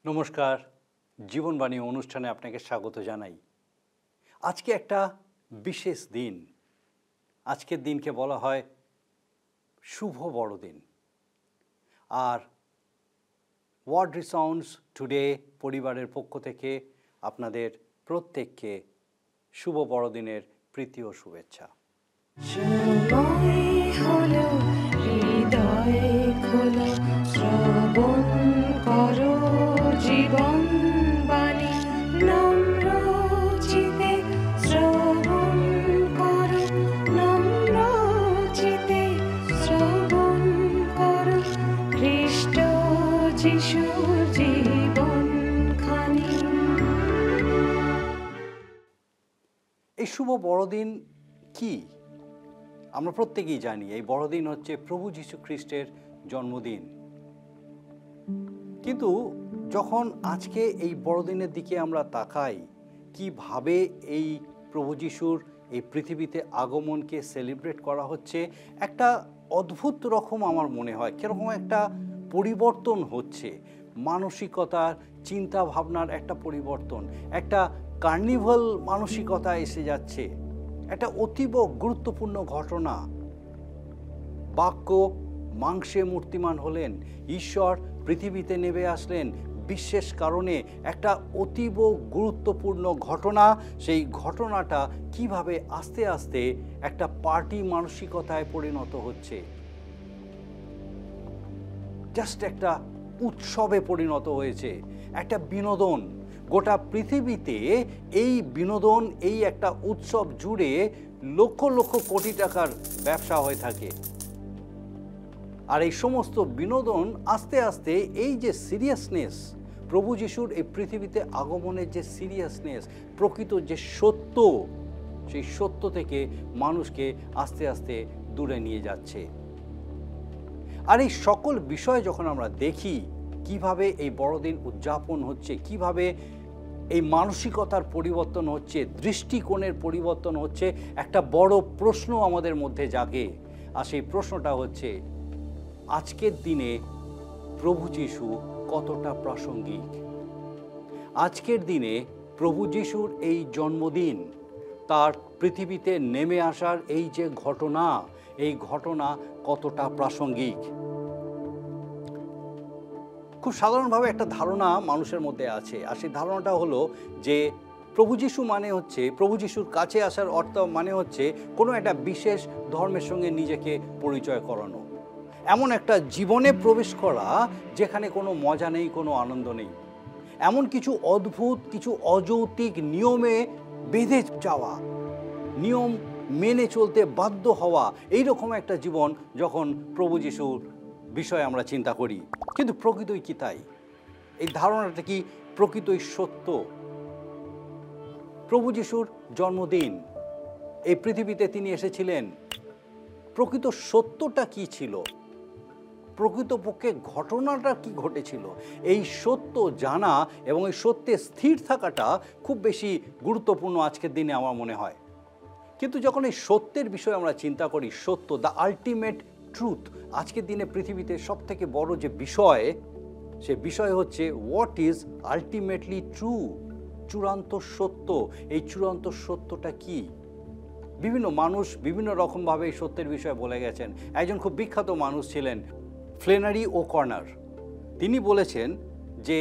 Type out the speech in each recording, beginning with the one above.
নমস্কার, জীবনবাণী অনুষ্ঠানে আপনাকে স্বাগত জানাই। আজকে একটা বিশেষ দিন। আজকের দিনকে বলা হয় শুভ বড়দিন। আর ওয়ার্ড রিসাউন্ডস টুডে পরিবারের পক্ষ থেকে আপনাদের প্রত্যেককে শুভ বড়দিনের প্রীতি ও শুভেচ্ছা। সময় হলো হৃদয় খোলো, শ্রবণ করো জীবন বাণী, নম্র চিতে শ্রবণ করো, নম্র চিতে শ্রবণ করো, খ্রিস্ট যিশুর জীবন খানি। এই শুভ বড়দিন কি? আমরা প্রত্যেকেই জানি এই বড়দিন হচ্ছে প্রভু যীশু খ্রিস্টের জন্মদিন। কিন্তু যখন আজকে এই বড়দিনের দিকে আমরা তাকাই, কিভাবে এই প্রভু যীশুর এই পৃথিবীতে আগমনকে সেলিব্রেট করা হচ্ছে, একটা অদ্ভুত রকম আমার মনে হয় কীরকম একটা পরিবর্তন হচ্ছে, মানসিকতার চিন্তা ভাবনার একটা পরিবর্তন, একটা কার্নিভাল মানসিকতা এসে যাচ্ছে। একটা অতীব গুরুত্বপূর্ণ ঘটনা। বাক্য মাংসে মূর্তিমান হলেন, ঈশ্বর পৃথিবীতে নেমে আসলেন বিশেষ কারণে। একটা অতীব গুরুত্বপূর্ণ ঘটনা। সেই ঘটনাটা কিভাবে আস্তে আস্তে একটা পার্টি মানসিকতায় পরিণত হচ্ছে, জাস্ট একটা উৎসবে পরিণত হয়েছে, একটা বিনোদন। গোটা পৃথিবীতে এই বিনোদন, এই একটা উৎসব জুড়ে লক্ষ লক্ষ কোটি টাকার ব্যবসা হয়ে থাকে। আর এই সমস্ত বিনোদন আস্তে আস্তে এই যে সিরিয়াসনেস, প্রভু যিশুর এই পৃথিবীতে আগমনের যে সিরিয়াসনেস, প্রকৃত যে সত্য, সেই সত্য থেকে মানুষকে আস্তে আস্তে দূরে নিয়ে যাচ্ছে। আর এই সকল বিষয় যখন আমরা দেখি, কিভাবে এই বড়দিন উদযাপন হচ্ছে, কিভাবে এই মানসিকতার পরিবর্তন হচ্ছে, দৃষ্টিকোণের পরিবর্তন হচ্ছে, একটা বড় প্রশ্ন আমাদের মধ্যে জাগে। আর সেই প্রশ্নটা হচ্ছে, আজকের দিনে প্রভু যীশু কতটা প্রাসঙ্গিক? আজকের দিনে প্রভু যীশুর এই জন্মদিন, তার পৃথিবীতে নেমে আসার এই যে ঘটনা, এই ঘটনা কতটা প্রাসঙ্গিক? খুব সাধারণভাবে একটা ধারণা মানুষের মধ্যে আছে, আর সেই ধারণাটা হলো যে প্রভু যীশু মানে হচ্ছে, প্রভু যীশুর কাছে আসার অর্থ মানে হচ্ছে কোনো একটা বিশেষ ধর্মের সঙ্গে নিজেকে পরিচয় করানো, এমন একটা জীবনে প্রবেশ করা যেখানে কোনো মজা নেই, কোনো আনন্দ নেই, এমন কিছু অদ্ভুত, কিছু অযৌক্তিক নিয়মে বেঁধে যাওয়া, নিয়ম মেনে চলতে বাধ্য হওয়া, এইরকম একটা জীবন যখন প্রভু যীশুর বিষয়ে আমরা চিন্তা করি। কিন্তু প্রকৃতই কি তাই? এই ধারণাটা কি প্রকৃতই সত্য? প্রভু যীশুর জন্মদিন, এই পৃথিবীতে তিনি এসেছিলেন, প্রকৃত সত্যটা কি ছিল? প্রকৃতপক্ষে ঘটনাটা কি ঘটেছিল? এই সত্য জানা এবং এই সত্যে স্থির থাকাটা খুব বেশি গুরুত্বপূর্ণ আজকের দিনে আমার মনে হয়। কিন্তু যখন এই সত্যের বিষয়ে আমরা চিন্তা করি, সত্য, দ্য আলটিমেট ট্রুথ, আজকের দিনে পৃথিবীতে সব থেকে বড় যে বিষয়, সে বিষয় হচ্ছে হোয়াট ইজ আলটিমেটলি ট্রু, চূড়ান্ত সত্য। এই চূড়ান্ত সত্যটা কি? বিভিন্ন মানুষ বিভিন্ন রকমভাবে এই সত্যের বিষয়ে বলে গেছেন। একজন খুব বিখ্যাত মানুষ ছিলেন ফ্লেনারি ও'কর্নার। তিনি বলেছেন যে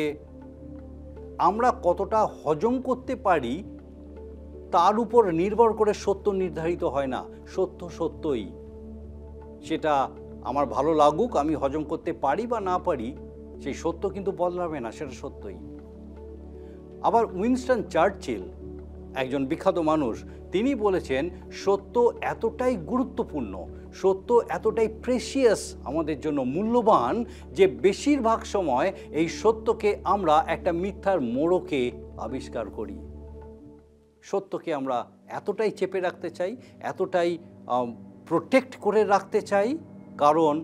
আমরা কতটা হজম করতে পারি তার উপর নির্ভর করে সত্য নির্ধারিত হয় না, সত্য সত্যই। সেটা আমার ভালো লাগুক, আমি হজম করতে পারি বা না পারি, সেই সত্য কিন্তু বদলাবে না, সেটা সত্যই। আবার উইনস্টন চার্চিল, একজন বিখ্যাত মানুষ, তিনি বলেছেন সত্য এতটাই গুরুত্বপূর্ণ, সত্য এতটাই প্রেশিয়াস, আমাদের জন্য মূল্যবান, যে বেশিরভাগ সময় এই সত্যকে আমরা একটা মিথ্যার মোড়কে আবিষ্কার করি। সত্যকে আমরা এতটাই চেপে রাখতে চাই, এতটাই প্রোটেক্ট করে রাখতে চাই, কারণ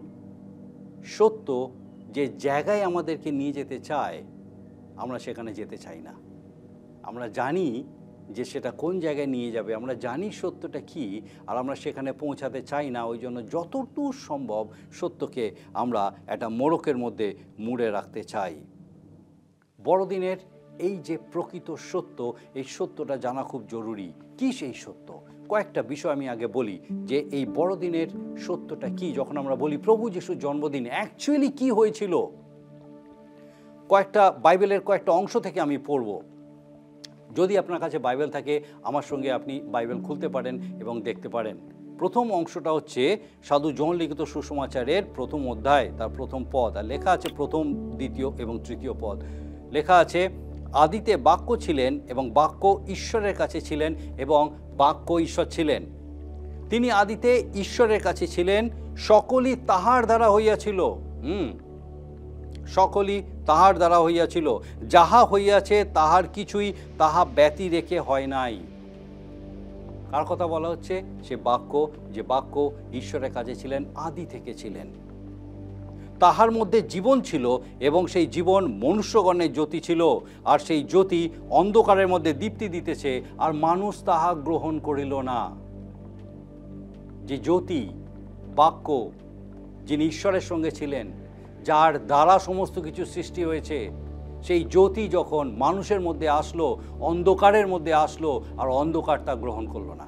সত্য যে জায়গায় আমাদেরকে নিয়ে যেতে চায়, আমরা সেখানে যেতে চাই না। আমরা জানি যে সেটা কোন জায়গায় নিয়ে যাবে, আমরা জানি সত্যটা কি, আর আমরা সেখানে পৌঁছাতে চাই না। ওই জন্য যতটুকু সম্ভব সত্যকে আমরা একটা মোড়কের মধ্যে মুড়ে রাখতে চাই। বড়দিনের এই যে প্রকৃত সত্য, এই সত্যটা জানা খুব জরুরি। কি সেই সত্য? কয়েকটা বিষয় আমি আগে বলি যে এই বড়দিনের সত্যটা কি। যখন আমরা বলি প্রভু যিশুর জন্মদিন, অ্যাকচুয়ালি কি হয়েছিল, বাইবেলের কয়েকটা অংশ থেকে আমি পড়ব। যদি আপনার কাছে বাইবেল থাকে, আমার সঙ্গে আপনি বাইবেল খুলতে পারেন এবং দেখতে পারেন। প্রথম অংশটা হচ্ছে সাধু জন লিখিত সুসমাচারের প্রথম অধ্যায়, তার প্রথম পদ, আর লেখা আছে প্রথম, দ্বিতীয় এবং তৃতীয় পদ। লেখা আছে, আদিতে বাক্য ছিলেন এবং বাক্য ঈশ্বরের কাছে ছিলেন এবং বাক্য ঈশ্বর ছিলেন। তিনি আদিতে ঈশ্বরের কাছে ছিলেন, সকলই তাহার দ্বারা হইয়াছিল। সকলই তাহার দ্বারা হইয়াছিল, যাহা হইয়াছে তাহার কিছুই তাহা ব্যতি রেখে হয় নাই। কার কথা বলা হচ্ছে? সে বাক্য, যে বাক্য ঈশ্বরের কাছে ছিলেন, আদি থেকে ছিলেন। তাহার মধ্যে জীবন ছিল এবং সেই জীবন মনুষ্যগণের জ্যোতি ছিল, আর সেই জ্যোতি অন্ধকারের মধ্যে দীপ্তি দিতেছে, আর মানুষ তাহা গ্রহণ করিল না। যে জ্যোতি, বাক্য, যিনি ঈশ্বরের সঙ্গে ছিলেন, যার দ্বারা সমস্ত কিছু সৃষ্টি হয়েছে, সেই জ্যোতি যখন মানুষের মধ্যে আসলো, অন্ধকারের মধ্যে আসলো, আর অন্ধকার তা গ্রহণ করলো না।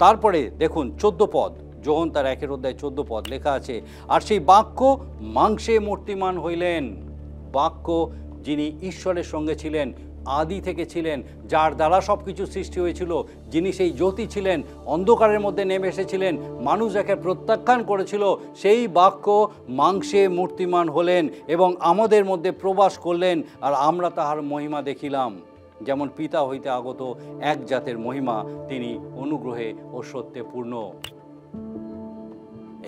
তারপরে দেখুন 14 পদ, যোহন তার 1 অধ্যায় 14 পদ, লেখা আছে, আর সেই বাক্য মাংসে মূর্তিমান হইলেন। বাক্য যিনি ঈশ্বরের সঙ্গে ছিলেন, আদি থেকে ছিলেন, যার দ্বারা সব কিছু সৃষ্টি হয়েছিল, যিনি সেই জ্যোতি ছিলেন, অন্ধকারের মধ্যে নেমে এসেছিলেন, মানুষ যাকে প্রত্যাখ্যান করেছিল, সেই বাক্য মাংসে মূর্তিমান হলেন এবং আমাদের মধ্যে প্রবাস করলেন, আর আমরা তাহার মহিমা দেখিলাম, যেমন পিতা হইতে আগত এক জাতের মহিমা, তিনি অনুগ্রহে ও সত্যে পূর্ণ।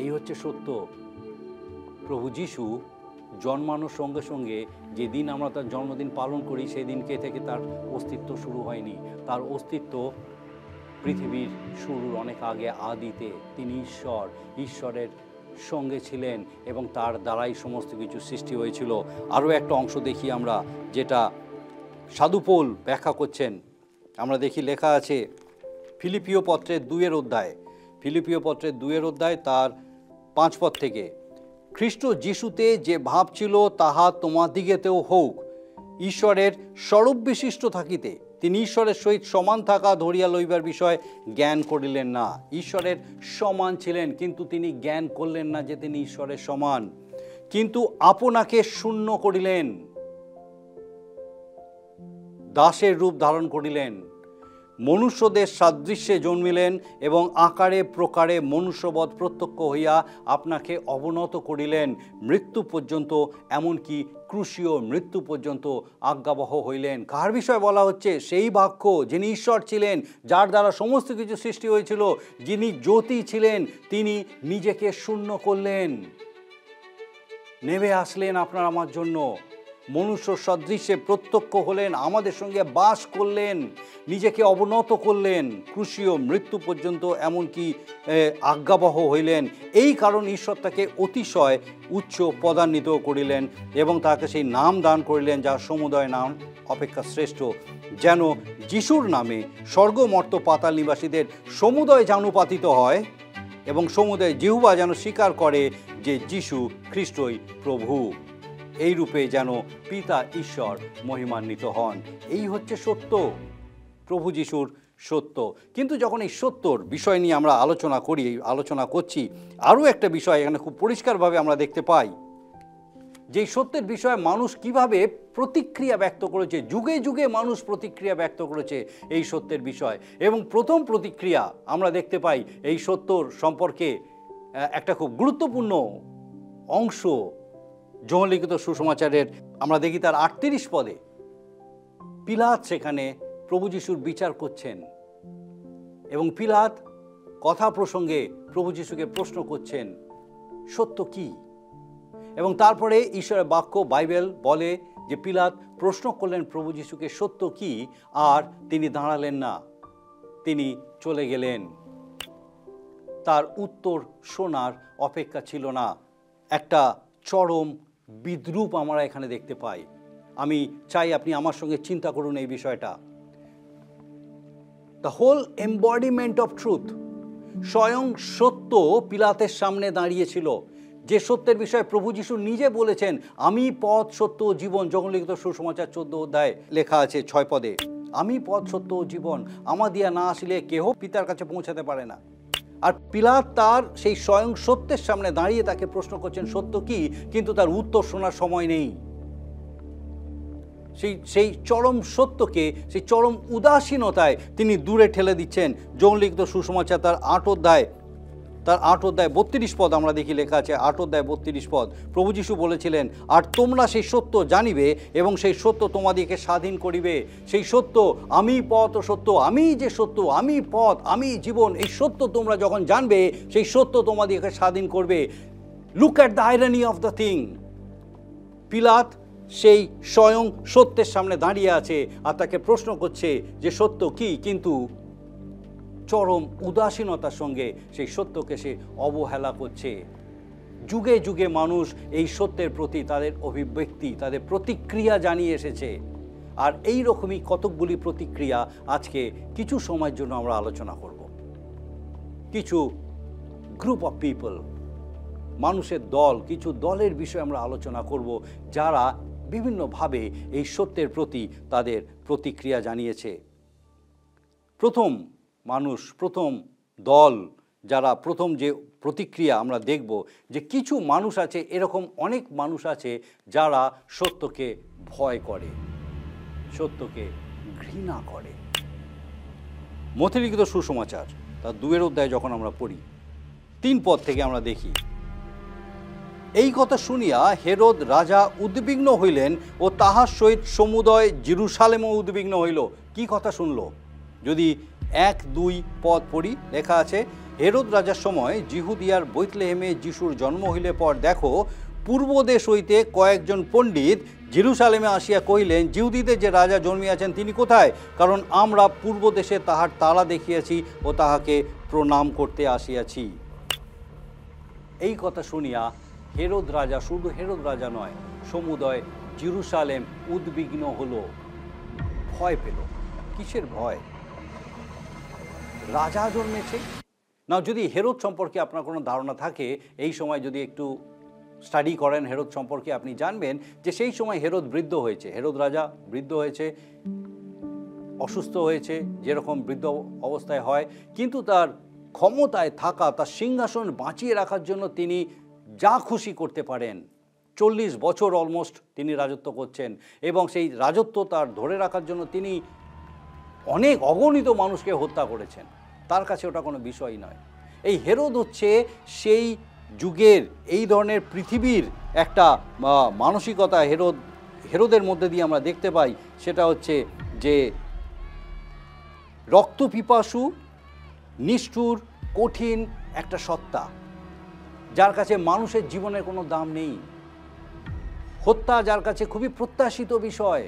এই হচ্ছে সত্য। প্রভু যিশু জন্মানোর সঙ্গে সঙ্গে যেদিন আমরা তার জন্মদিন পালন করি, সেদিনকে থেকে তার অস্তিত্ব শুরু হয়নি। তার অস্তিত্ব পৃথিবীর শুরুর অনেক আগে, আদিতে তিনি ঈশ্বর, ঈশ্বরের সঙ্গে ছিলেন এবং তার দ্বারাই সমস্ত কিছু সৃষ্টি হয়েছিল। আরও একটা অংশ দেখি আমরা, যেটা সাধু পৌল ব্যাখ্যা করছেন। আমরা দেখি, লেখা আছে ফিলিপিও পত্রের 2 অধ্যায়, ফিলিপিও পত্রের 2 অধ্যায় তার 5 পদ থেকে, খ্রিস্ট যিশুতে যে ভাব ছিল তাহা তোমাদিগেতেও হোক। ঈশ্বরের স্বরূপ বিশিষ্ট থাকিতে তিনি ঈশ্বরের সহিত সমান থাকা ধরিয়া লইবার বিষয় জ্ঞান করিলেন না। ঈশ্বরের সমান ছিলেন, কিন্তু তিনি জ্ঞান করলেন না যে তিনি ঈশ্বরের সমান, কিন্তু আপনাকে শূন্য করিলেন, দাসের রূপ ধারণ করিলেন, মনুষ্যদের সাদৃশ্যে জন্মিলেন এবং আকারে প্রকারে মনুষ্যবৎ প্রত্যক্ষ হইয়া আপনাকে অবনত করিলেন, মৃত্যু পর্যন্ত, এমনকি ক্রুশীয় মৃত্যু পর্যন্ত আজ্ঞাবহ হইলেন। কার বিষয় বলা হচ্ছে? সেই বাক্য, যিনি ঈশ্বর ছিলেন, যার দ্বারা সমস্ত কিছু সৃষ্টি হয়েছিল, যিনি জ্যোতি ছিলেন, তিনি নিজেকে শূন্য করলেন, নেমে আসলেন আপনার আমার জন্য, মনুষ্য সদৃশ্যে প্রত্যক্ষ হলেন, আমাদের সঙ্গে বাস করলেন, নিজেকে অবনত করলেন, ক্রুশীয় মৃত্যু পর্যন্ত, এমনকি আজ্ঞাবহ হইলেন। এই কারণ ঈশ্বর তাকে অতিশয় উচ্চ পদান্বিত করিলেন এবং তাকে সেই নাম দান করিলেন, যার সমুদয় নাম অপেক্ষা শ্রেষ্ঠ, যেন যিশুর নামে স্বর্গমর্ত পাতাল নিবাসীদের সমুদয় জানুপাতিত হয় এবং সমুদয় জিহ্বা যেন স্বীকার করে যে যিশু খ্রিস্টই প্রভু। এই রূপে যেন পিতা ঈশ্বর মহিমান্বিত হন। এই হচ্ছে সত্য, প্রভু যিশুর সত্য। কিন্তু যখন এই সত্যর বিষয় নিয়ে আমরা আলোচনা করছি, আরও একটা বিষয় এখানে খুব পরিষ্কারভাবে আমরা দেখতে পাই, যে সত্যের বিষয়ে মানুষ কিভাবে প্রতিক্রিয়া ব্যক্ত করেছে। যুগে যুগে মানুষ প্রতিক্রিয়া ব্যক্ত করেছে এই সত্যের বিষয়, এবং প্রথম প্রতিক্রিয়া আমরা দেখতে পাই এই সত্যর সম্পর্কে একটা খুব গুরুত্বপূর্ণ অংশ যোহন লিখিত সুসমাচারের আমরা দেখি তার 38 পদে। পিলাত সেখানে প্রভু যিশুর বিচার করছেন এবং পিলাত কথা প্রসঙ্গে প্রভু যিশুকে প্রশ্ন করছেন, সত্য কি? এবং তারপরে ঈশ্বরের বাক্য বাইবেল বলে যে পিলাত প্রশ্ন করলেন প্রভু যিশুকে, সত্য কি? আর তিনি দাঁড়ালেন না, তিনি চলে গেলেন। তার উত্তর শোনার অপেক্ষা ছিল না। একটা চরম বিদ্রূপ আমরা এখানে দেখতে পাই। আমি চাই আপনি আমার সঙ্গে চিন্তা করুন এই বিষয়টা। The whole embodiment of truth, স্বয়ং সত্য পিলাতের সামনে দাঁড়িয়েছিল, যে সত্যের বিষয়ে প্রভু যিশু নিজে বলেছেন, আমি পথ সত্য ও জীবন। জগন্নাথ সুসমাচার 14 অধ্যায় লেখা আছে 6 পদে, আমি পথ সত্য ও জীবন, আমার দিয়া না আসলে কেহ পিতার কাছে পৌঁছাতে পারে না। আর পিলাত তার সেই স্বয়ং সত্যের সামনে দাঁড়িয়ে তাকে প্রশ্ন করছেন সত্য কি, কিন্তু তার উত্তর শোনার সময় নেই। সেই চরম সত্যকে, সেই চরম উদাসীনতায় তিনি দূরে ঠেলে দিচ্ছেন। জগন্নাথ সুসমাচার তার 8 অধ্যায় 32 পদ আমরা দেখি লেখা আছে, 8 অধ্যায় 32 পদ। প্রভু যিশু বলেছিলেন, আর তোমরা সেই সত্য জানিবে এবং সেই সত্য তোমাদিকে স্বাধীন করিবে। সেই সত্য, আমি পথ ও সত্য, আমি যে সত্য, আমি পথ, আমি জীবন, এই সত্য তোমরা যখন জানবে, সেই সত্য তোমাদিকে স্বাধীন করবে। Look at the irony of the thing. Pilate সেই স্বয়ং সত্যের সামনে দাঁড়িয়ে আছে আর তাকে প্রশ্ন করছে যে সত্য কি, কিন্তু চরম উদাসীনতার সঙ্গে সেই সত্যকে সে অবহেলা করছে। যুগে যুগে মানুষ এই সত্যের প্রতি তাদের অভিব্যক্তি, তাদের প্রতিক্রিয়া জানিয়ে এসেছে। আর এই রকমই কতকগুলি প্রতিক্রিয়া আজকে কিছু সময়ের জন্য আমরা আলোচনা করব। কিছু গ্রুপ অফ পিপল, মানুষের দল, কিছু দলের বিষয়ে আমরা আলোচনা করব, যারা বিভিন্নভাবে এই সত্যের প্রতি তাদের প্রতিক্রিয়া জানিয়েছে। প্রথম মানুষ, প্রথম দল, যারা প্রথম যে প্রতিক্রিয়া আমরা দেখব, যে কিছু মানুষ আছে, এরকম অনেক মানুষ আছে যারা সত্যকে ভয় করে, সত্যকে ঘৃণা করে। মথে লিখিত সুসমাচার তার 2 অধ্যায় যখন আমরা পড়ি, 3 পদ থেকে আমরা দেখি, এই কথা শুনিয়া হেরোদ রাজা উদ্বিগ্ন হইলেন ও তাহার সহিত সমুদয় জেরুসালেমও উদ্বিগ্ন হইল। কি কথা শুনল? যদি 1-2 পদ পড়ি, লেখা আছে, হেরোদ রাজার সময় জিহুদিয়ার বৈতলেহেমে যিশুর জন্ম হইলে পর দেখো, পূর্ব দেশ হইতে কয়েকজন পণ্ডিত জেরুসালেমে আসিয়া কহিলেন, জিহুদীদের যে রাজা জন্মিয়াছেন তিনি কোথায়? কারণ আমরা পূর্ব দেশে তাহার তারা দেখিয়াছি ও তাহাকে প্রণাম করতে আসিয়াছি। এই কথা শুনিয়া হেরোদ রাজা, শুধু হেরোদ রাজা নয়, সমুদয় জেরুসালেম উদ্বিগ্ন হলো, ভয় পেল। কিসের ভয়? রাজা জন্মেছে না। যদি হেরোদ সম্পর্কে আপনার কোনো ধারণা থাকে, এই সময় যদি একটু স্টাডি করেন হেরোদ সম্পর্কে, আপনি জানবেন যে সেই সময় হেরোদ বৃদ্ধ হয়েছে, হেরোদ রাজা বৃদ্ধ হয়েছে, অসুস্থ হয়েছে, যেরকম বৃদ্ধ অবস্থায় হয়, কিন্তু তার ক্ষমতায় থাকা, তার সিংহাসন বাঁচিয়ে রাখার জন্য তিনি যা খুশি করতে পারেন। 40 বছর অলমোস্ট তিনি রাজত্ব করছেন, এবং সেই রাজত্ব তার ধরে রাখার জন্য তিনি অনেক অগণিত মানুষকে হত্যা করেছেন। তার কাছে ওটা কোনো বিষয় নয়। এই হেরোদ হচ্ছে সেই যুগের, এই ধরনের পৃথিবীর একটা মানসিকতা হেরোদের মধ্যে দিয়ে আমরা দেখতে পাই। সেটা হচ্ছে যে রক্তপিপাসু, নিষ্ঠুর, কঠিন একটা সত্তা, যার কাছে মানুষের জীবনের কোনো দাম নেই। হত্যা যার কাছে খুবই প্রত্যাশিত বিষয়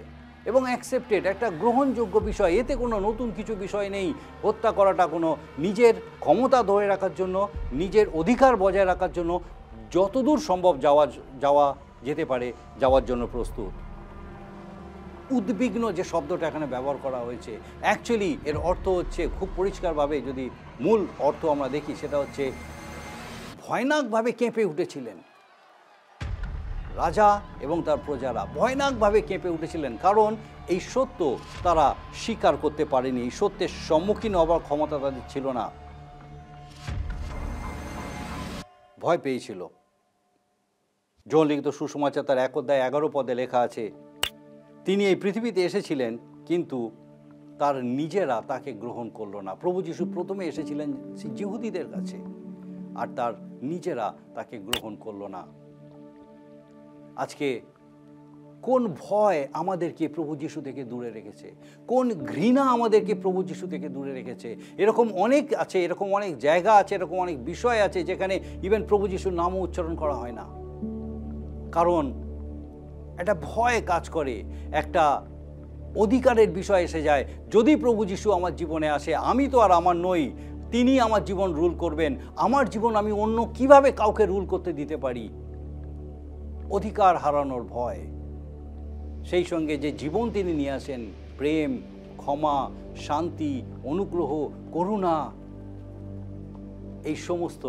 এবং অ্যাকসেপ্টেড, একটা গ্রহণযোগ্য বিষয়, এতে কোনো নতুন কিছু বিষয় নেই। হত্যা করাটা কোনো নিজের ক্ষমতা ধরে রাখার জন্য, নিজের অধিকার বজায় রাখার জন্য যতদূর সম্ভব যাওয়া যেতে পারে যাওয়ার জন্য প্রস্তুত। উদ্বিগ্ন যে শব্দটা এখানে ব্যবহার করা হয়েছে, অ্যাকচুয়ালি এর অর্থ হচ্ছে, খুব পরিষ্কারভাবে যদি মূল অর্থ আমরা দেখি, সেটা হচ্ছে ভয়ানকভাবে কেঁপে উঠেছিলেন। রাজা এবং তার প্রজারা ভয়ানকভাবে কেঁপে উঠেছিলেন, কারণ এই সত্য তারা স্বীকার করতে পারেনি, এই সত্যের সম্মুখীন হবার ক্ষমতা তাদের ছিল না, ভয় পেয়েছিল। জনলিখিত সুসমাচার তার 1 অধ্যায় 11 পদে লেখা আছে, তিনি এই পৃথিবীতে এসেছিলেন, কিন্তু তার নিজেরা তাকে গ্রহণ করল না। প্রভু যিশু প্রথমে এসেছিলেন জিহুদীদের কাছে, আর তার নিজেরা তাকে গ্রহণ করল না। আজকে কোন ভয় আমাদেরকে প্রভু যিশু থেকে দূরে রেখেছে, কোন ঘৃণা আমাদেরকে প্রভু যিশু থেকে দূরে রেখেছে? এরকম অনেক আছে, এরকম অনেক জায়গা আছে, এরকম অনেক বিষয় আছে যেখানে ইভেন প্রভু যিশুর নামও উচ্চারণ করা হয় না, কারণ একটা ভয় কাজ করে, একটা অধিকারের বিষয় এসে যায়। যদি প্রভু যিশু আমার জীবনে আসে, আমি তো আর আমার নই, তিনি আমার জীবন রুল করবেন। আমার জীবন আমি অন্য কিভাবে কাউকে রুল করতে দিতে পারি? অধিকার হারানোর ভয়। সেই সঙ্গে যে জীবন তিনি নিয়ে আসেন, প্রেম, ক্ষমা, শান্তি, অনুগ্রহ, করুণা, এই সমস্ত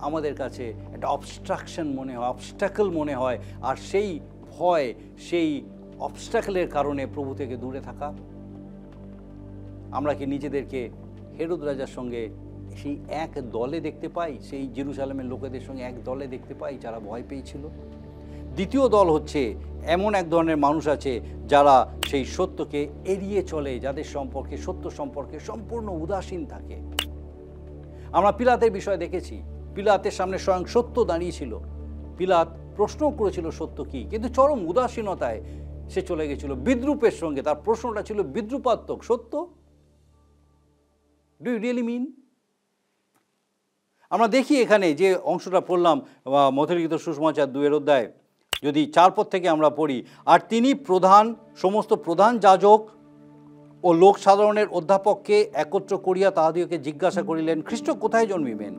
আমাদের কাছে একটা অবস্ট্রাকশন মনে হয়, অবস্ট্যাকল মনে হয়, আর সেই ভয়, সেই অবস্ট্যাকলের কারণে প্রভু থেকে দূরে থাকা? আমরা কি নিজেদেরকে হেরোদ রাজার সঙ্গে সেই এক দলে দেখতে পাই, সেই জেরুজালেমের লোকেদের সঙ্গে এক দলে দেখতে পাই যারা ভয় পেয়েছিল? দ্বিতীয় দল হচ্ছে এমন এক ধরনের মানুষ আছে যারা সেই সত্যকে এড়িয়ে চলে, যাদের সম্পর্কে, সত্য সম্পর্কে সম্পূর্ণ উদাসীন থাকে। আমরা পিলাতের বিষয় দেখেছি, পিলাতের সামনে স্বয়ং সত্য দাঁড়িয়েছিল, পিলাত প্রশ্ন করেছিল সত্য কি, কিন্তু চরম উদাসীনতায় সে চলে গেছিল, বিদ্রুপের সঙ্গে। তার প্রশ্নটা ছিল বিদ্রুপাত্মক, সত্য, ডু ইউ রিয়েলি মিন? আমরা দেখি এখানে যে অংশটা পড়লাম মথলিখিত সুসমাচার 2 অধ্যায়, যদি 4 পদ থেকে আমরা পড়ি, আর তিনি সমস্ত প্রধান যাজক ও লোক সাধারণের অধ্যাপককে একত্র করিয়া তাহাদিওকে জিজ্ঞাসা করিলেন, খ্রিস্ট কোথায় জন্মিবেন?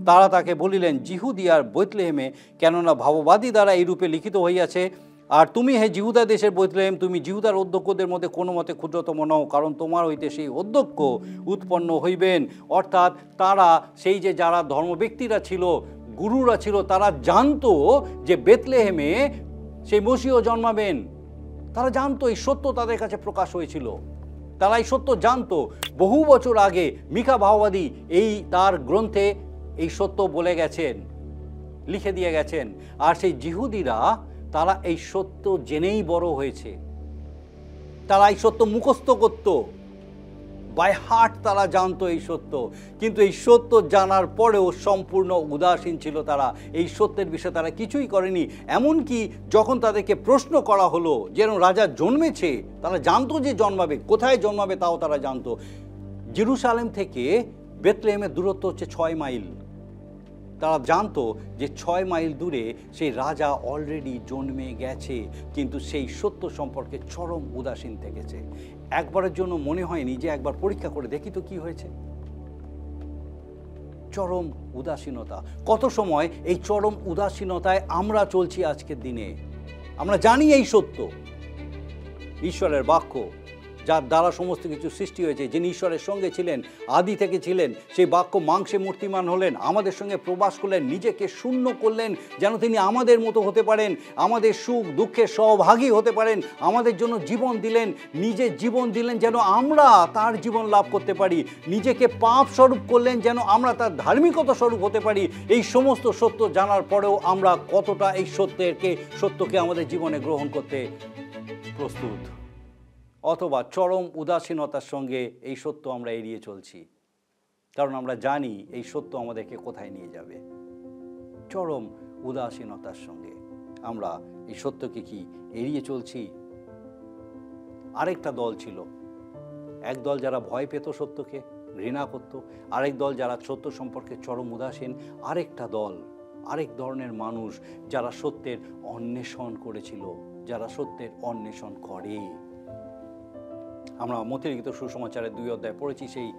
তারা তাকে বলিলেন, জিহুদিয়ার বৈতলেহেমে, কেননা ভাববাদী দ্বারা এইরূপে লিখিত হইয়াছে, আর তুমি হে জিহুদা দেশের বৈতলেহেম, তুমি জিহুদার অধ্যক্ষদের মধ্যে কোনো মতে ক্ষুদ্রতম নও, কারণ তোমার হইতে সেই অধ্যক্ষ উৎপন্ন হইবেন। অর্থাৎ তারা, সেই যে যারা ধর্মব্যক্তিরা ছিল, গুরুরা ছিল, তারা জানতো যে বেতলেহেমে সেই মসিহ জন্মাবেন। তারা জানতো, এই সত্য তাদের কাছে প্রকাশ হয়েছিল, তারা এই সত্য জানতো। বহু বছর আগে মিকা ভাববাদী এই তার গ্রন্থে এই সত্য বলে গেছেন, লিখে দিয়ে গেছেন। আর সেই জিহুদিরা, তারা এই সত্য জেনেই বড় হয়েছে, তারা এই সত্য মুখস্থ করত, বাই হার্ট তারা জানতো এই সত্য। কিন্তু এই সত্য জানার পরেও সম্পূর্ণ উদাসীন ছিল তারা, এই সত্যের বিষয়ে তারা কিছুই করেনি। এমনকি যখন তাদেরকে প্রশ্ন করা হলো যেন রাজা জন্মেছে, তারা জানতো যে জন্মাবে, কোথায় জন্মাবে তাও তারা জানতো। জেরুজালেম থেকে বেতলেহেমের দূরত্ব হচ্ছে 6 মাইল। তারা জানতো যে 6 মাইল দূরে সেই রাজা অলরেডি জন্মে গেছে, কিন্তু সেই সত্য সম্পর্কে চরম উদাসীন থেকেছে। একবারের জন্য মনে হয়নি যে একবার পরীক্ষা করে দেখি তো কি হয়েছে। চরম উদাসীনতা। কত সময় এই চরম উদাসীনতায় আমরা চলছি আজকের দিনে। আমরা জানি এই সত্য, ঈশ্বরের বাক্য, যার দ্বারা সমস্ত কিছু সৃষ্টি হয়েছে, যিনি ঈশ্বরের সঙ্গে ছিলেন, আদি থেকে ছিলেন, সেই বাক্য মাংসে মূর্তিমান হলেন, আমাদের সঙ্গে প্রবাস করলেন, নিজেকে শূন্য করলেন যেন তিনি আমাদের মতো হতে পারেন, আমাদের সুখ দুঃখের সহভাগী হতে পারেন, আমাদের জন্য জীবন দিলেন, নিজের জীবন দিলেন যেন আমরা তার জীবন লাভ করতে পারি, নিজেকে পাপ স্বরূপ করলেন যেন আমরা তার ধার্মিকতা স্বরূপ হতে পারি। এই সমস্ত সত্য জানার পরেও আমরা কতটা এই সত্যকে আমাদের জীবনে গ্রহণ করতে প্রস্তুত, অথবা চরম উদাসীনতার সঙ্গে এই সত্য আমরা এড়িয়ে চলছি, কারণ আমরা জানি এই সত্য আমাদেরকে কোথায় নিয়ে যাবে। চরম উদাসীনতার সঙ্গে আমরা এই সত্যকে কি এড়িয়ে চলছি? আরেকটা দল ছিল, এক দল যারা ভয় পেত, সত্যকে ঘৃণা করত, আরেক দল যারা সত্য সম্পর্কে চরম উদাসীন, আরেকটা দল, আরেক ধরনের মানুষ যারা সত্যের অন্বেষণ করেছিল, যারা সত্যের অন্বেষণ করে। আমরা মথলিখিত সুসমাচারের 2 অধ্যায় পড়েছি, সেই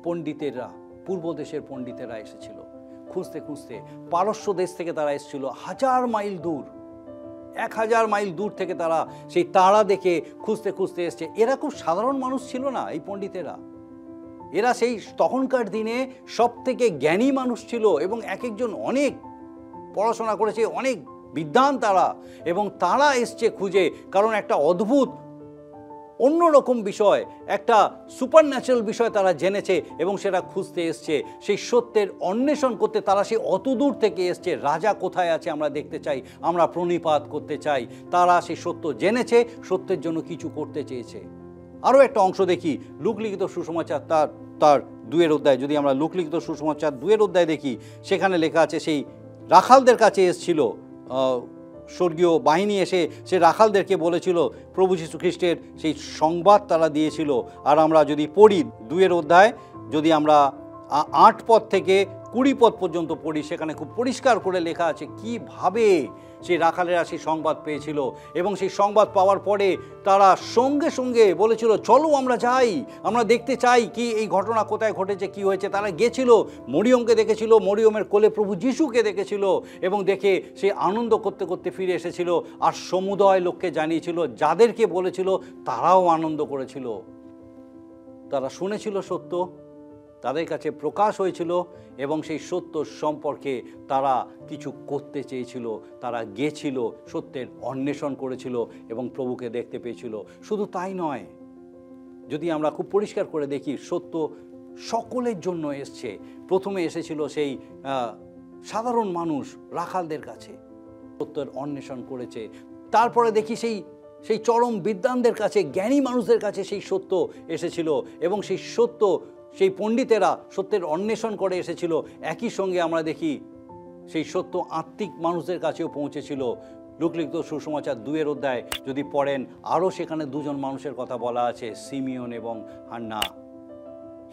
পণ্ডিতেরা, পূর্ব দেশের পণ্ডিতেরা এসেছিল খুঁজতে খুঁজতে, পারস্য দেশ থেকে তারা এসেছিল 1000 মাইল দূর, 1000 মাইল দূর থেকে তারা সেই তারা দেখে খুঁজতে খুঁজতে এসছে। এরা খুব সাধারণ মানুষ ছিল না, এই পণ্ডিতেরা, এরা সেই তখনকার দিনে সব থেকে জ্ঞানী মানুষ ছিল, এবং এক একজন অনেক পড়াশোনা করেছে, অনেক বিদ্বান তারা, এবং তারা এসছে খুঁজে, কারণ একটা অদ্ভুত অন্যরকম বিষয়, একটা সুপারন্যাচারাল বিষয় তারা জেনেছে, এবং সেটা খুঁজতে এসছে, সেই সত্যের অন্বেষণ করতে তারা সেই অত দূর থেকে এসছে। রাজা কোথায় আছে আমরা দেখতে চাই, আমরা প্রণিপাত করতে চাই। তারা সেই সত্য জেনেছে, সত্যের জন্য কিছু করতে চেয়েছে। আরও একটা অংশ দেখি, লুকলিখিত সুসমাচার তার 2 অধ্যায়, যদি আমরা লুকলিখিত সুসমাচার 2 অধ্যায় দেখি, সেখানে লেখা আছে সেই রাখালদের কাছে এসেছিল স্বর্গীয় বাহিনী, এসে সে রাখালদেরকে বলেছিল প্রভু যীশু খ্রিস্টের সেই সংবাদ তারা দিয়েছিল। আর আমরা যদি পড়ি 2 অধ্যায়, যদি আমরা 8 পদ থেকে 20 পদ পর্যন্ত পড়ি, সেখানে খুব পরিষ্কার করে লেখা আছে কিভাবে সেই রাখালেরা সেই সংবাদ পেয়েছিল, এবং সেই সংবাদ পাওয়ার পরে তারা সঙ্গে সঙ্গে বলেছিল চলো আমরা যাই, আমরা দেখতে চাই কি এই ঘটনা কোথায় ঘটেছে, কি হয়েছে। তারা গেছিল, মরিয়মকে দেখেছিল, মরিয়মের কোলে প্রভু যীশুকে দেখেছিল, এবং দেখে সে আনন্দ করতে করতে ফিরে এসেছিল, আর সমুদয় লোককে জানিয়েছিল, যাদেরকে বলেছিল তারাও আনন্দ করেছিল। তারা শুনেছিল সত্য, তাদের কাছে প্রকাশ হয়েছিল এবং সেই সত্য সম্পর্কে তারা কিছু করতে চেয়েছিল, তারা গেছিল, সত্যের অন্বেষণ করেছিল এবং প্রভুকে দেখতে পেয়েছিল। শুধু তাই নয়, যদি আমরা খুব পরিষ্কার করে দেখি, সত্য সকলের জন্য এসছে। প্রথমে এসেছিল সেই সাধারণ মানুষ, রাখালদের কাছে সত্যের অন্বেষণ করেছে। তারপরে দেখি সেই চরম বিদ্বানদের কাছে, জ্ঞানী মানুষদের কাছে সেই সত্য এসেছিল এবং সেই সত্য, সেই পণ্ডিতেরা সত্যের অন্বেষণ করে এসেছিল। একই সঙ্গে আমরা দেখি সেই সত্য আত্মিক মানুষদের কাছেও পৌঁছেছিল। লুকলিখিত সুসমাচার 2 অধ্যায় যদি পড়েন, আরও সেখানে 2জন মানুষের কথা বলা আছে, সিমিয়ন এবং হান্না।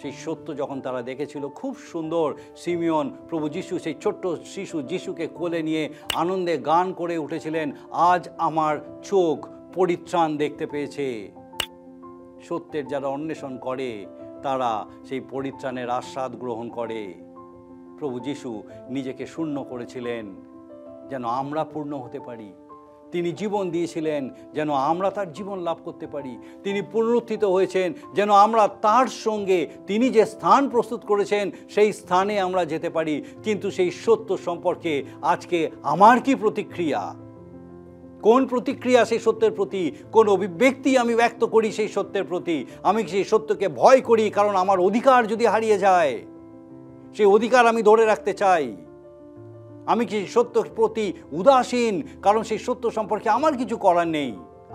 সেই সত্য যখন তারা দেখেছিল, খুব সুন্দর, সিমিয়ন প্রভু যিশু, সেই ছোট্ট শিশু যিশুকে কোলে নিয়ে আনন্দে গান করে উঠেছিলেন, আজ আমার চোখ পরিত্রাণ দেখতে পেয়েছে। সত্যের যারা অন্বেষণ করে তারা সেই পরিত্রাণের আস্বাদ গ্রহণ করে। প্রভু যিশু নিজেকে শূন্য করেছিলেন যেন আমরা পূর্ণ হতে পারি। তিনি জীবন দিয়েছিলেন যেন আমরা তার জীবন লাভ করতে পারি। তিনি পুনরুত্থিত হয়েছেন যেন আমরা তার সঙ্গে তিনি যে স্থান প্রস্তুত করেছেন সেই স্থানে আমরা যেতে পারি। কিন্তু সেই সত্য সম্পর্কে আজকে আমার কি প্রতিক্রিয়া? কোন প্রতিক্রিয়া সেই সত্যের প্রতি? কোন অভিব্যক্তি আমি ব্যক্ত করি সেই সত্যের প্রতি? আমি সেই সত্যকে ভয় করি কারণ আমার অধিকার যদি হারিয়ে যায়, সেই অধিকার আমি ধরে রাখতে চাই। আমি কি সত্যের প্রতি উদাসীন কারণ সেই সত্য সম্পর্কে আমার কিছু করার নেই,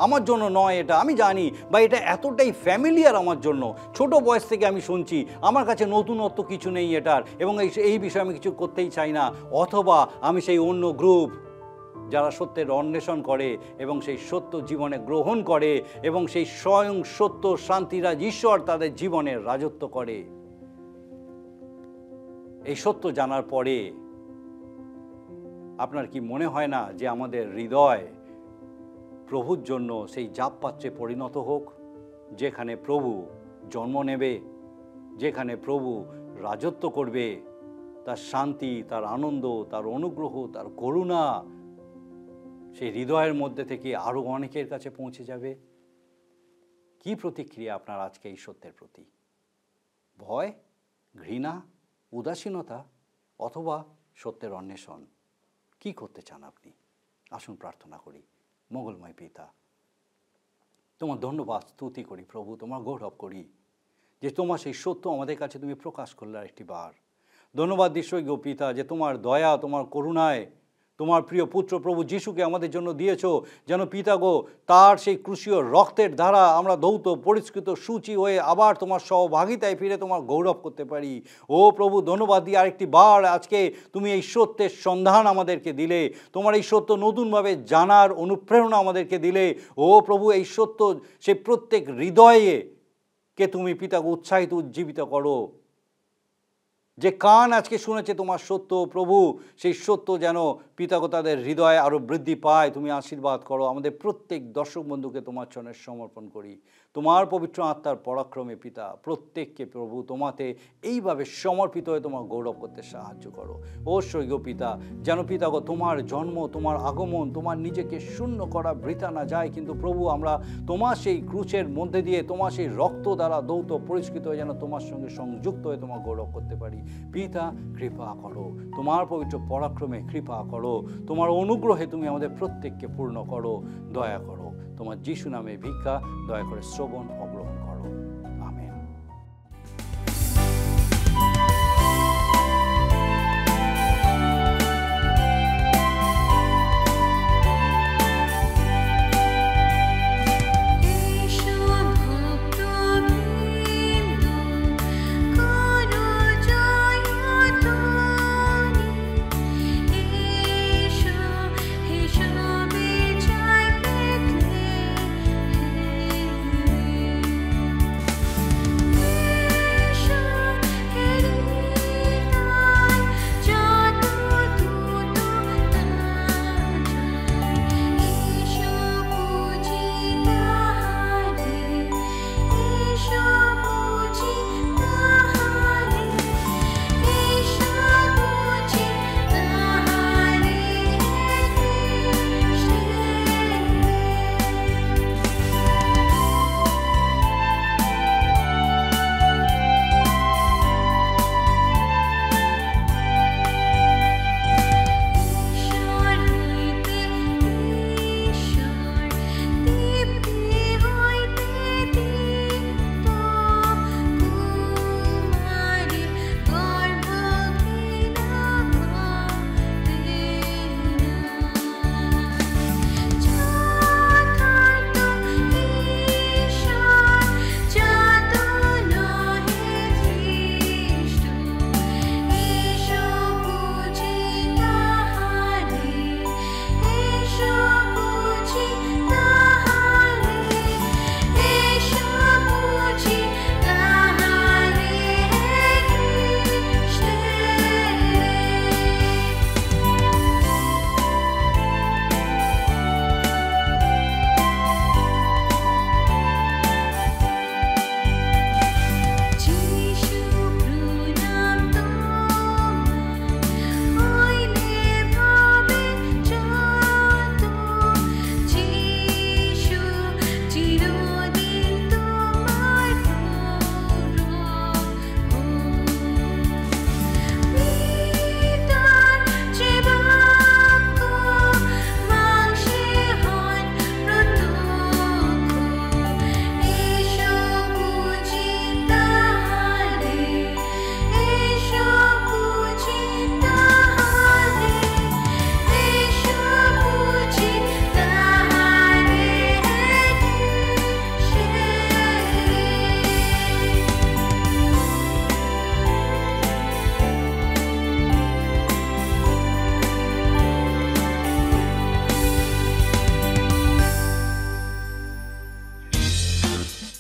আমার জন্য নয় এটা, আমি জানি, বা এটা এতটাই ফ্যামিলিয়ার আমার জন্য, ছোট বয়স থেকে আমি শুনছি, আমার কাছে নতুনত্ব কিছু নেই এটার, এবং এই বিষয়ে আমি কিছু করতেই চাই না। অথবা আমি সেই অন্য গ্রুপ যারা সত্যের অন্বেষণ করে এবং সেই সত্য জীবনে গ্রহণ করে এবং সেই স্বয়ং সত্য শান্তিরাজ ঈশ্বর তাদের জীবনের রাজত্ব করে। এই সত্য জানার পরে আপনার কি মনে হয় না যে আমাদের হৃদয় প্রভুর জন্য সেই জাপপাত্রে পরিণত হোক, যেখানে প্রভু জন্ম নেবে, যেখানে প্রভু রাজত্ব করবে, তার শান্তি, তার আনন্দ, তার অনুগ্রহ, তার করুণা সেই হৃদয়ের মধ্যে থেকে আরও অনেকের কাছে পৌঁছে যাবে? কি প্রতিক্রিয়া আপনার আজকে এই সত্যের প্রতি? ভয়, ঘৃণা, উদাসীনতা, অথবা সত্যের অন্বেষণ? কি করতে চান আপনি? আসুন প্রার্থনা করি। মঙ্গলময় পিতা, তোমার ধন্যবাদ স্তুতি করি প্রভু, তোমার গৌরব করি যে তোমার সেই সত্য আমাদের কাছে তুমি প্রকাশ করলে আরেকটি বার। ধন্যবাদ দিশই গো পিতা যে তোমার দয়া, তোমার করুণায় তোমার প্রিয় পুত্র প্রভু যিশুকে আমাদের জন্য দিয়েছ, যেন পিতা গো তার সেই ক্রুশীয় রক্তের দ্বারা আমরা ধৌত পরিষ্কৃত সূচি হয়ে আবার তোমার সহভাগিতায় ফিরে তোমার গৌরব করতে পারি। ও প্রভু, ধন্যবাদ দিয়ে আরেকটি বার আজকে তুমি এই সত্যের সন্ধান আমাদেরকে দিলে, তোমার এই সত্য নতুনভাবে জানার অনুপ্রেরণা আমাদেরকে দিলে। ও প্রভু, এই সত্য সেই প্রত্যেক হৃদয়ে কে তুমি পিতাকে উৎসাহিত উজ্জীবিত করো। যে কান আজকে শুনেছে তোমার সত্য প্রভু, সেই সত্য যেন পিতাগো তাদের হৃদয়ে আরও বৃদ্ধি পায়। তুমি আশীর্বাদ করো। আমাদের প্রত্যেক দর্শক বন্ধুকে তোমার চরণে সমর্পণ করি। তোমার পবিত্র আত্মার পরাক্রমে পিতা প্রত্যেককে প্রভু তোমাতে এইভাবে সমর্পিত হয়ে তোমার গৌরব করতে সাহায্য করো। ও স্বর্গীয় পিতা, যেন পিতাগো তোমার জন্ম, তোমার আগমন, তোমার নিজেকে শূন্য করা বৃথা না যায়, কিন্তু প্রভু আমরা তোমার সেই ক্রুশের মধ্যে দিয়ে তোমার সেই রক্ত দ্বারা দৌত পরিষ্কৃত হয়ে যেন তোমার সঙ্গে সংযুক্ত হয়ে তোমার গৌরব করতে পারি। পিতা কৃপা করো, তোমার পবিত্র পরাক্রমে কৃপা করো, তোমার অনুগ্রহে তুমি আমাদের প্রত্যেককে পূর্ণ করো, দয়া করো। তোমার যিশু নামে ভিক্ষা, দয়া করে শ্রবণ ও গ্রহণ করো। আমেন।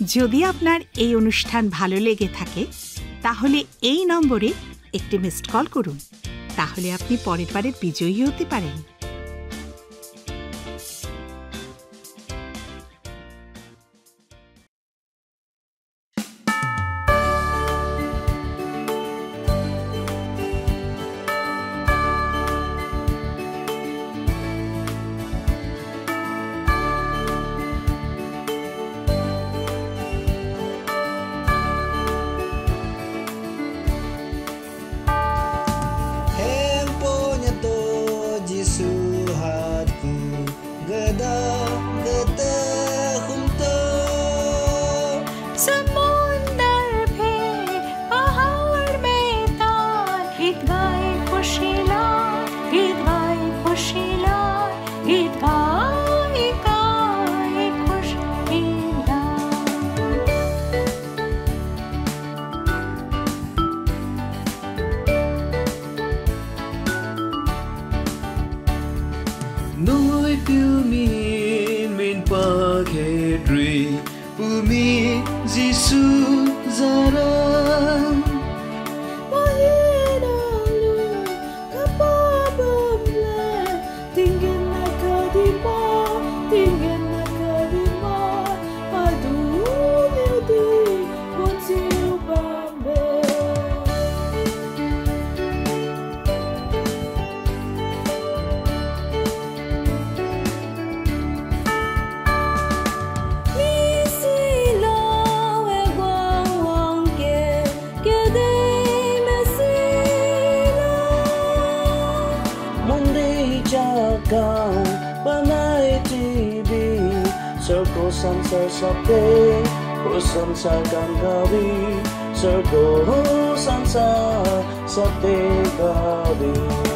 যদি আপনার এই অনুষ্ঠান ভালো লেগে থাকে তাহলে এই নম্বরে একটি মিসড কল করুন। তাহলে আপনি পরের বারের বিজয়ী হতে পারেন। Núi tiêu min min pa khe tri umi Giêsu ra ra cao banai tibi circle sansa sape ko sansa gangabi circle sansa sape gabi